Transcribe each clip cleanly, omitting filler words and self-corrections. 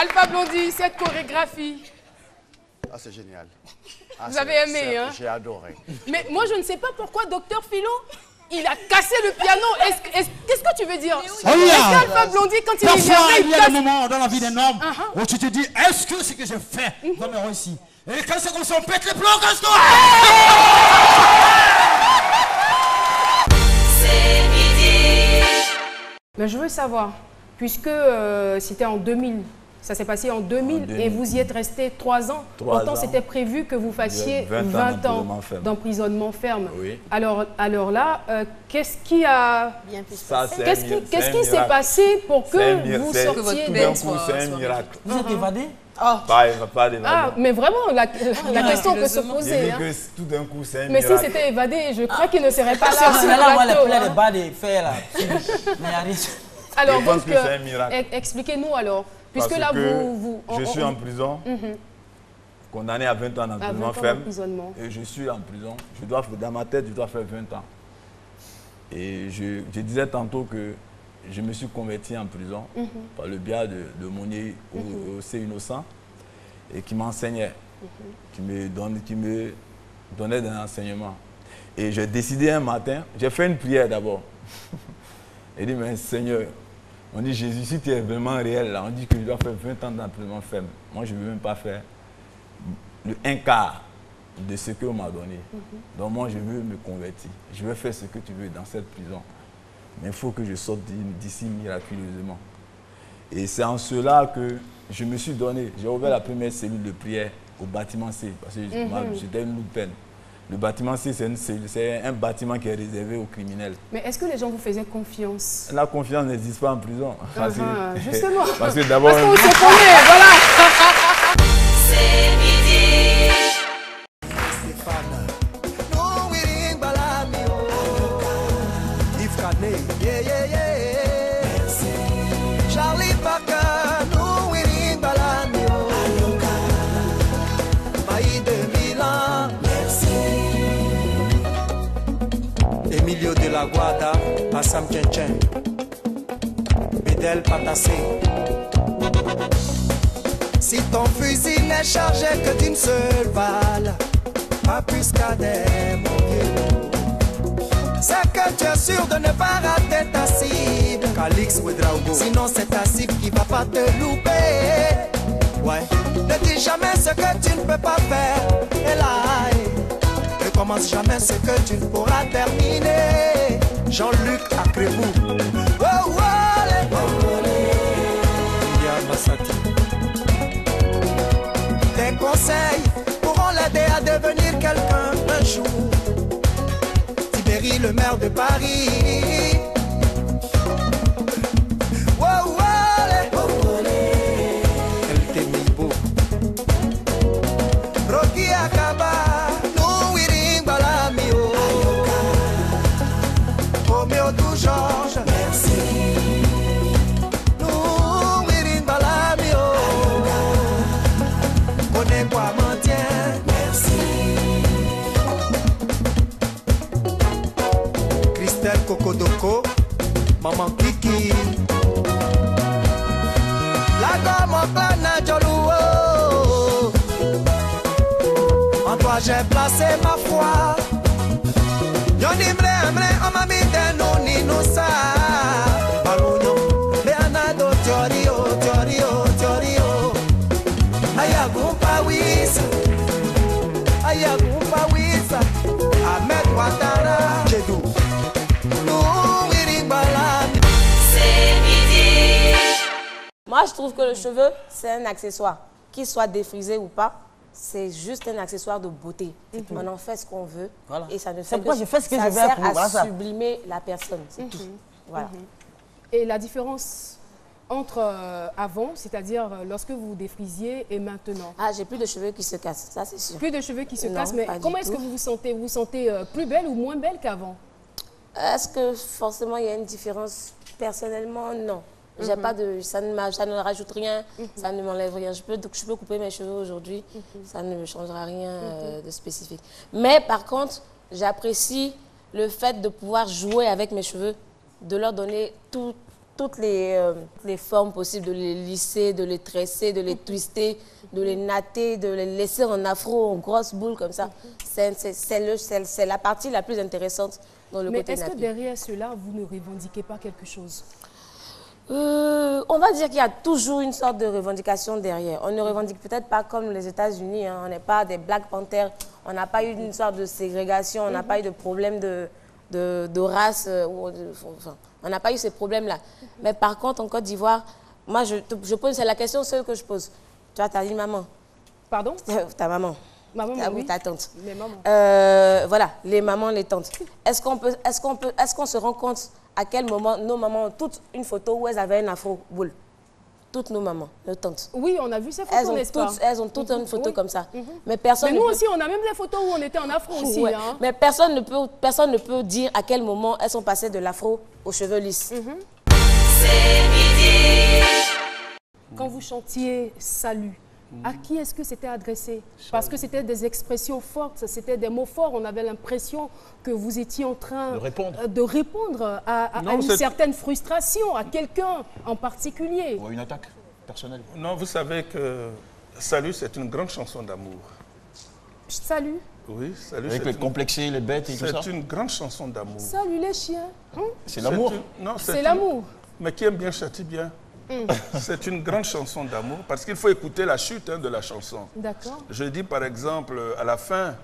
Alpha Blondy, cette chorégraphie. Ah, c'est génial. Vous avez aimé, hein? J'ai adoré. Mais moi, je ne sais pas pourquoi Docteur Philo, il a cassé le piano. Qu'est-ce que tu veux dire? Alpha Blondy, quand il est énervé, il y a des moments dans la vie d'un homme où tu te dis, est-ce que ce que je fais va me réussir? Et quand c'est comme ça, on pète les plombs, qu'est-ce qu'on Mais je veux savoir, puisque c'était en 2000, ça s'est passé en 2000 et vous y êtes resté 3 ans. Pourtant, c'était prévu que vous fassiez 20 ans d'emprisonnement ferme. Oui. Alors là, qu'est-ce qui s'est passé pour que vous sortiez tout d'un coup, c'est un miracle. Vous êtes évadé? Pas d'évasion. Ah, mais vraiment, la question peut se poser. Hein. Tout d'un coup, c'est un mais miracle. si c'était évadé, je crois qu'il ne serait pas là sur Là, le on plateau. va les bas des faits, là. Alors, donc, donc, expliquez-nous alors. Puisque là, je suis en prison, condamné à 20 ans d'emprisonnement ferme. Et je suis en prison. Dans ma tête, je dois faire 20 ans. Et je disais tantôt que je me suis converti en prison par le biais de Monier aussi innocent et qui m'enseignait, qui me donnait des enseignements. Et j'ai décidé un matin, j'ai fait une prière d'abord. Et dit, mais Seigneur, on dit Jésus, si tu es vraiment réel, là, on dit que je dois faire 20 ans d'emprisonnement ferme. Moi, je ne veux même pas faire un quart de ce qu'on m'a donné. Donc moi, je veux me convertir. Je veux faire ce que tu veux dans cette prison. Mais il faut que je sorte d'ici miraculeusement. Et c'est en cela que je me suis donné. J'ai ouvert la première cellule de prière au bâtiment C, parce que j'étais une lourde peine. Le bâtiment C, c'est un bâtiment qui est réservé aux criminels. Mais est-ce que les gens vous faisaient confiance? La confiance n'existe pas en prison. Justement. Parce que d'abord... Parce qu'on se connaît, voilà. C'est midi. Charlie Parker, nous winning Balamio. Maï de Milan. Emilio de la Guada, Assam Tchenchen, Bedel Patassé. Si ton fusil n'est chargé que d'une seule balle, pas plus qu'Adem, mon vieux. C'est que tu es sûr de ne pas rater ta cible. Calix Ouedraogo. Sinon c'est ta cible qui va pas te louper. Ouais. Ne dis jamais ce que tu ne peux pas faire. Et là, ne commence jamais ce que tu ne pourras terminer. Jean-Luc Akrébou. Oh, oh, allez. Tes conseils pourront l'aider à devenir quelqu'un un jour. Tibéri, le maire de Paris. Oh, oh, allez. Elle t'aime beau. Rocky Akaba. Georges, merci. Nous, Wirin Balamio. Connais quoi, Mantien, merci. Christelle Kokodoko, Maman Kiki. La gomme en plein Jolou. En toi, j'ai placé ma foi. Yoni mre on m'a mis des noms ni nous ça. Balunyo, Leonardo Tiorio. Ayagumpa wisa. Ahmed Ouattara. Jedou. Nous, Wirin Balamio. C'est midi. Moi, je trouve que le cheveu, c'est un accessoire. Qu'il soit défrisé ou pas. C'est juste un accessoire de beauté. On en fait ce qu'on veut. Voilà. Et ça ne fait pourquoi je fais ce que je veux sert pour à sublimer la personne. C'est tout. Voilà. Et la différence entre avant, c'est-à-dire lorsque vous défrisiez, et maintenant? Ah, j'ai plus de cheveux qui se cassent, ça c'est sûr. Plus de cheveux qui se cassent, mais comment est-ce que vous vous sentez? Vous vous sentez plus belle ou moins belle qu'avant? Est-ce que forcément il y a une différence? Personnellement, non. J'ai pas de, ça ne rajoute rien, ça ne m'enlève rien. Je peux couper mes cheveux aujourd'hui, ça ne changera rien de spécifique. Mais par contre, j'apprécie le fait de pouvoir jouer avec mes cheveux, de leur donner tout toutes les formes possibles, de les lisser, de les tresser, de les twister, de les natter, de les laisser en afro, en grosses boules comme ça. C'est la partie la plus intéressante dans le côté nappé. Mais est-ce que derrière cela, vous ne revendiquez pas quelque chose? On va dire qu'il y a toujours une sorte de revendication derrière. On ne revendique peut-être pas comme les États-Unis, hein. On n'est pas des Black Panthers, on n'a pas eu une sorte de ségrégation, on n'a pas eu de problème de race, enfin, on n'a pas eu ces problèmes-là. Mais par contre, en Côte d'Ivoire, moi, je pose, c'est la question seule que je pose. Tu vois, tu as dit maman. Pardon? Ta maman. Maman, oui. Ta tante. Les mamans. Voilà, les mamans, les tantes. Est-ce qu'on se rend compte à quel moment nos mamans ont toutes une photo où elles avaient un afro boule? Toutes nos mamans, nos tantes. Oui, on a vu ces photos, n'est-ce pas? Elles ont toutes une photo comme ça. Mais nous aussi, on a même des photos où on était en afro aussi. Ouais. Hein. Mais personne ne peut dire à quel moment elles sont passées de l'afro aux cheveux lisses. Quand vous chantiez « Salut », à qui est-ce que c'était adressé? Parce que c'était des expressions fortes, c'était des mots forts. On avait l'impression que vous étiez en train de répondre à une certaine frustration, à quelqu'un en particulier. Ou une attaque personnelle. Non, vous savez que Salut, c'est une grande chanson d'amour. Salut. Oui, Salut. Avec les complexés, les bêtes et tout ça. C'est une grande chanson d'amour. Salut les chiens. C'est l'amour. Non, c'est l'amour. Mais qui aime bien châtie bien. C'est une grande chanson d'amour parce qu'il faut écouter la chute de la chanson. D'accord. Je dis par exemple à la fin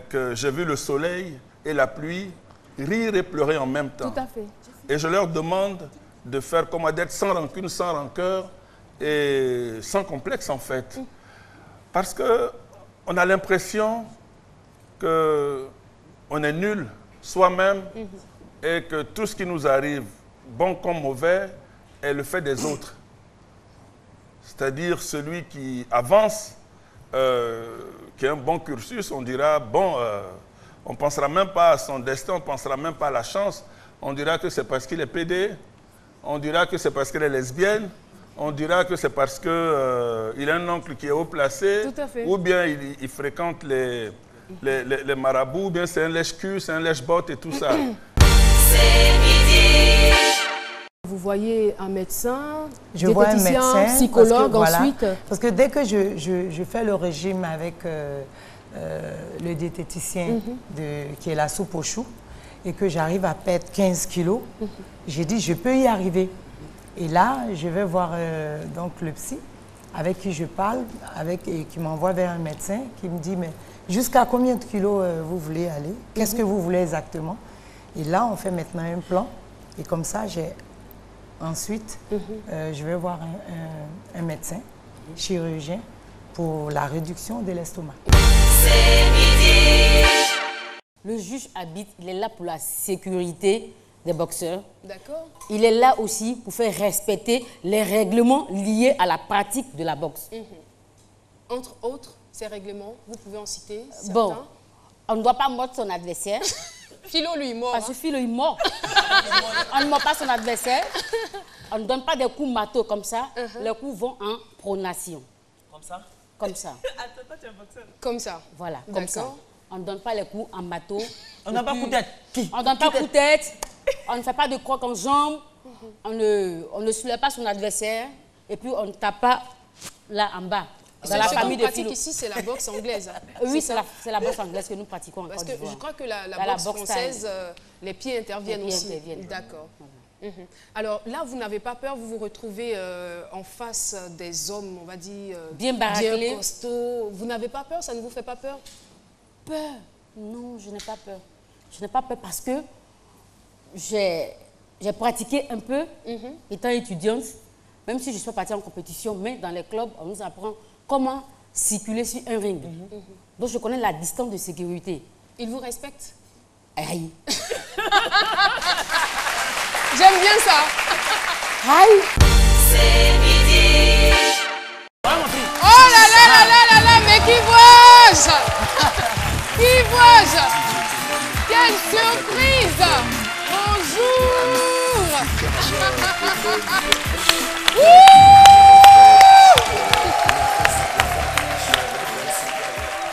que j'ai vu le soleil et la pluie rire et pleurer en même temps. Tout à fait. Et je leur demande de faire comme d'être sans rancune, sans rancœur et sans complexe en fait. Parce qu'on a l'impression qu'on est nul soi-même et que tout ce qui nous arrive, bon comme mauvais, est le fait des autres. C'est-à-dire celui qui avance, qui a un bon cursus, on dira, bon, on ne pensera même pas à son destin, on ne pensera même pas à la chance. On dira que c'est parce qu'il est pédé, on dira que c'est parce qu'elle est lesbienne, on dira que c'est parce qu'il a un oncle qui est haut placé, ou bien il fréquente les marabouts, ou bien c'est un lèche-cul, c'est un lèche-botte et tout ça. Vous voyez un médecin, je vois un médecin, psychologue ensuite. Parce que dès que je fais le régime avec le diététicien qui est la soupe aux choux et que j'arrive à perdre 15 kilos, j'ai dit je peux y arriver. Et là, je vais voir donc le psy avec qui je parle et qui m'envoie vers un médecin qui me dit mais jusqu'à combien de kilos vous voulez aller? Qu'est-ce que vous voulez exactement? Et là, on fait maintenant un plan et comme ça, ensuite, je vais voir un médecin, chirurgien, pour la réduction de l'estomac. Le juge arbitre, il est là pour la sécurité des boxeurs. D'accord. Il est là aussi pour faire respecter les règlements liés à la pratique de la boxe. Entre autres, ces règlements, vous pouvez en citer certains? Bon, on ne doit pas mordre son adversaire. Philo, lui, mort. Parce que Philo, il mord. On ne mord pas son adversaire. On ne donne pas des coups matos comme ça. Les coups vont en pronation. Comme ça? Comme ça. Attends, toi, tu es un boxeur. Comme ça. Voilà, comme ça. On ne donne pas les coups en matos. On ne donne pas coup de tête. On ne donne pas coup de tête. On ne fait pas de crocs en jambes. On ne soulève pas son adversaire. Et puis, on ne tape pas là en bas. Dans la famille de Philo. Ici, c'est la boxe anglaise. Oui, c'est la boxe anglaise que nous pratiquons en Côte d'Ivoire. Parce que je crois que la boxe française, les pieds interviennent aussi. D'accord. Alors là, vous n'avez pas peur, vous vous retrouvez en face des hommes, on va dire, bien baraquelés, bien costauds. Vous n'avez pas peur? Ça ne vous fait pas peur? Peur? Non, je n'ai pas peur. Je n'ai pas peur parce que j'ai pratiqué un peu, étant étudiante, même si je suis partie en compétition, mais dans les clubs, on nous apprend comment circuler sur un ring. Donc je connais la distance de sécurité. Ils vous respectent? Aïe. J'aime bien ça. Aïe. Oh là là là là là là, mais qui vois-je? Qui vois-je? Quelle surprise! Bonjour!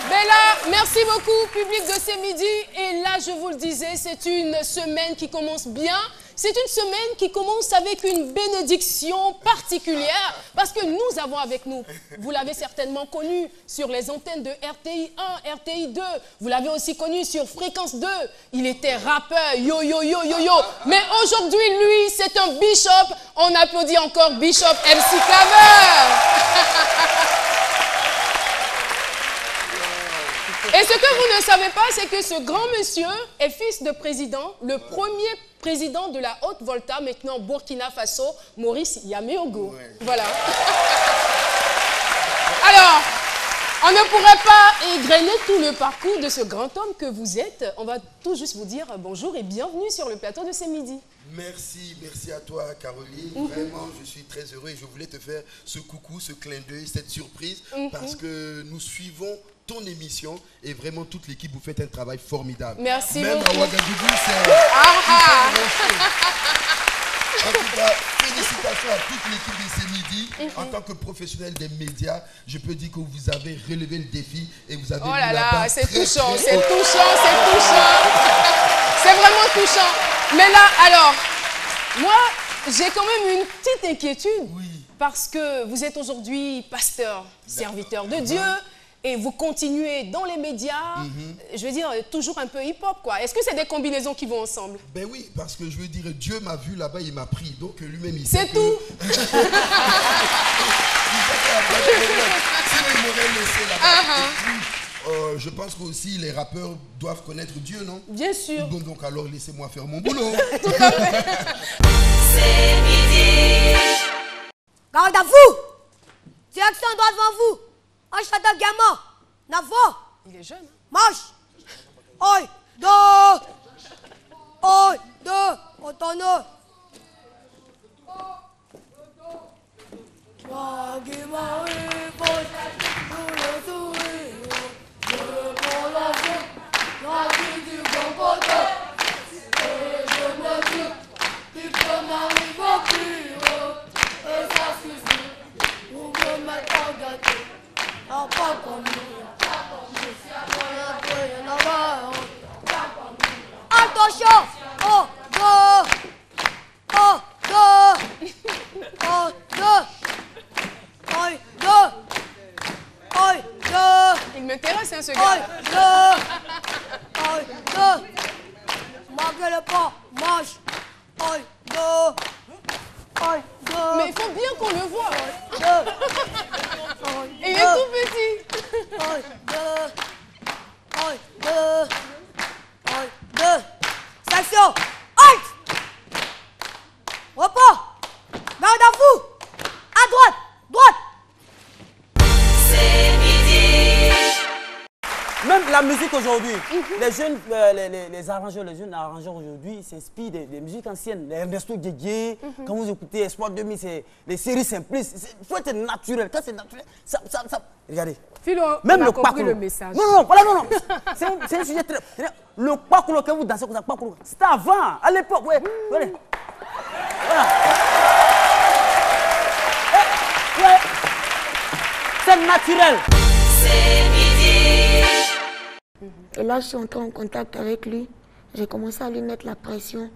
Bella, merci beaucoup, public de ce midi. Et là, je vous le disais, c'est une semaine qui commence bien, C'est une semaine qui commence avec une bénédiction particulière parce que nous avons avec nous, vous l'avez certainement connu sur les antennes de RTI 1, RTI 2, vous l'avez aussi connu sur Fréquence 2. Il était rappeur, yo yo yo yo yo. Mais aujourd'hui, lui, c'est un bishop. On applaudit encore Bishop MC Claver. Et ce que vous ne savez pas, c'est que ce grand monsieur est fils de président, le premier président de la Haute-Volta, maintenant Burkina Faso, Maurice Yaméogo. Ouais. Voilà. Alors, on ne pourrait pas égrener tout le parcours de ce grand homme que vous êtes. On va tout juste vous dire bonjour et bienvenue sur le plateau de ce midi. Merci à toi Caroline. Vraiment, je suis très heureux et je voulais te faire ce coucou, ce clin d'œil, cette surprise parce que nous suivons ton émission et vraiment toute l'équipe, vous faites un travail formidable. Merci Même beaucoup. à Ouagadougou, c'est... En tout cas, félicitations à toute l'équipe de ce midi. En tant que professionnel des médias, je peux dire que vous avez relevé le défi et vous avez oh là là, c'est touchant, c'est touchant, c'est touchant. C'est vraiment touchant. Mais là, alors, moi, j'ai quand même une petite inquiétude. Oui. Parce que vous êtes aujourd'hui pasteur, serviteur de Dieu. Et vous continuez dans les médias, je veux dire, toujours un peu hip-hop, quoi. Est-ce que c'est des combinaisons qui vont ensemble? Ben oui, parce que je veux dire, Dieu m'a vu là-bas, il m'a pris. Donc lui-même, il c'est tout. Sinon, il m'aurait laissé là-bas. Je pense qu'aussi, les rappeurs doivent connaître Dieu, non? Bien sûr. Bon, donc alors, laissez-moi faire mon boulot. Tout à fait. C'est midi. Garde à vous. Direction droite devant vous. Un château gamin, Navo. Il est jeune. Marche. Oi, deux. On t'en a. La vie du bon poteau. Et je me dis, tu peux m'arriver au pire. Et ça suffit pour me mettre en gâteau. Non, pas comme nous. Attention. Oh, deux. Oh, deux. Oh, deux. Oh, deux. Oh, deux. Il m'intéresse, hein, ce gars. Oh, deux. Oh, deux. Marquez le pas. Marche. Oh, deux. Oh, deux. Mais il faut bien qu'on le voit. Oh, deux. Oh, il est tout petit. Oh, deux. Oh, deux. Oh, deux. Station. Halt. Repos. Garde à vous. À droite. Droite. C'est midi. Même la musique aujourd'hui, les jeunes, les arrangeurs, les jeunes arrangeurs aujourd'hui s'inspirent des musiques anciennes. Les Ernesto Guégué, quand vous écoutez Espoir 2000, c'est les séries simplistes. Il faut être naturel. Quand c'est naturel, ça. Regardez. Philo, même on a le compris le message. Non, voilà, non. C'est un sujet très... Le pakulo que vous dansez comme ça, c'était avant, à l'époque, ouais. Voilà. Ouais. C'est naturel. C'est midi. Et là, je suis entrée en contact avec lui. J'ai commencé à lui mettre la pression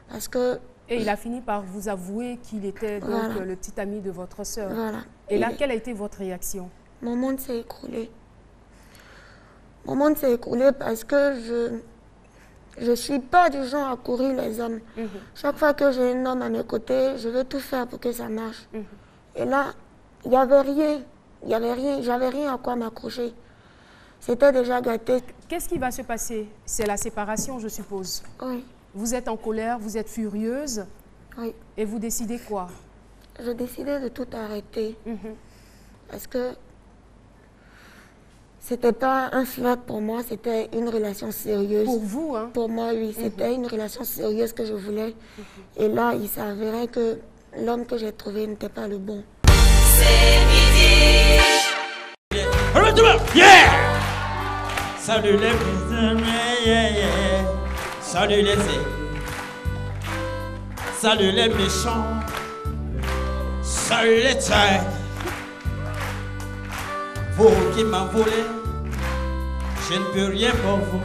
parce que... Et il a fini par vous avouer qu'il était donc le petit ami de votre sœur. Voilà. Et là, quelle a été votre réaction? Mon monde s'est écroulé. Mon monde s'est écroulé parce que je ne suis pas du genre à courir les hommes. Chaque fois que j'ai un homme à mes côtés, je veux tout faire pour que ça marche. Et là, il n'y avait rien. J'avais rien à quoi m'accrocher. C'était déjà gâté. Qu'est-ce qui va se passer? C'est la séparation, je suppose. Oui. Vous êtes en colère, vous êtes furieuse. Oui. Et vous décidez quoi? Je décidais de tout arrêter. Parce que c'était pas un flirt pour moi, c'était une relation sérieuse. Pour vous, hein? Pour moi, oui. C'était une relation sérieuse que je voulais. Et là, il s'avérait que l'homme que j'ai trouvé n'était pas le bon. C'est midi. Yeah! Salut les prisonniers, yeah. Salut les salut les méchants, salut les traîtres. Vous qui m'en voulez, je ne peux rien pour vous.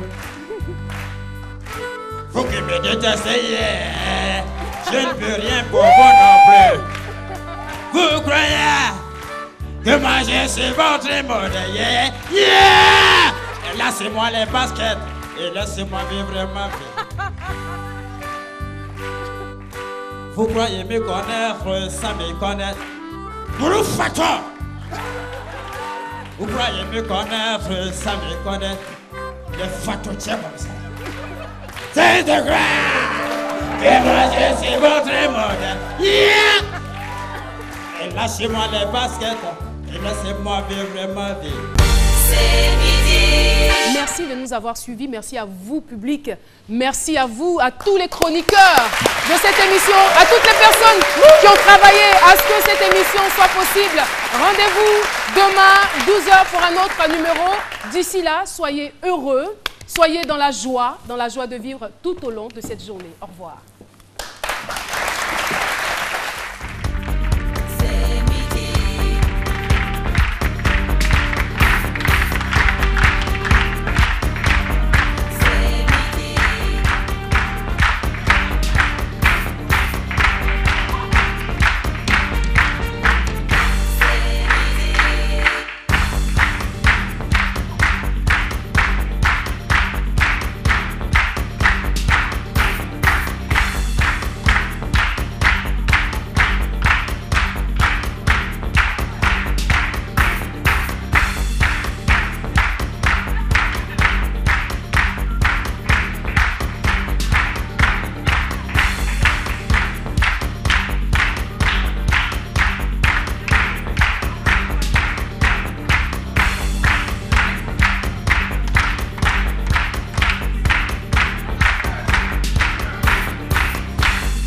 Vous qui me détestez, yeah. je ne peux rien pour vous non plus. Vous croyez que manger c'est votre mode, yeah, yeah. Et laissez-moi les baskets et laissez-moi vivre ma vie. Vous croyez me connaître sans me connaître. Bouroufato. Vous croyez me connaître sans me connaître. Les fatouchés comme ça. C'est de grâce que manger c'est votre mode, yeah. Et lâchez-moi les baskets et laissez-moi vivre ma vie. C'est midi. Merci de nous avoir suivis. Merci à vous, public. Merci à vous, à tous les chroniqueurs de cette émission, à toutes les personnes qui ont travaillé à ce que cette émission soit possible. Rendez-vous demain, 12h pour un autre numéro. D'ici là, soyez heureux, soyez dans la joie de vivre tout au long de cette journée. Au revoir.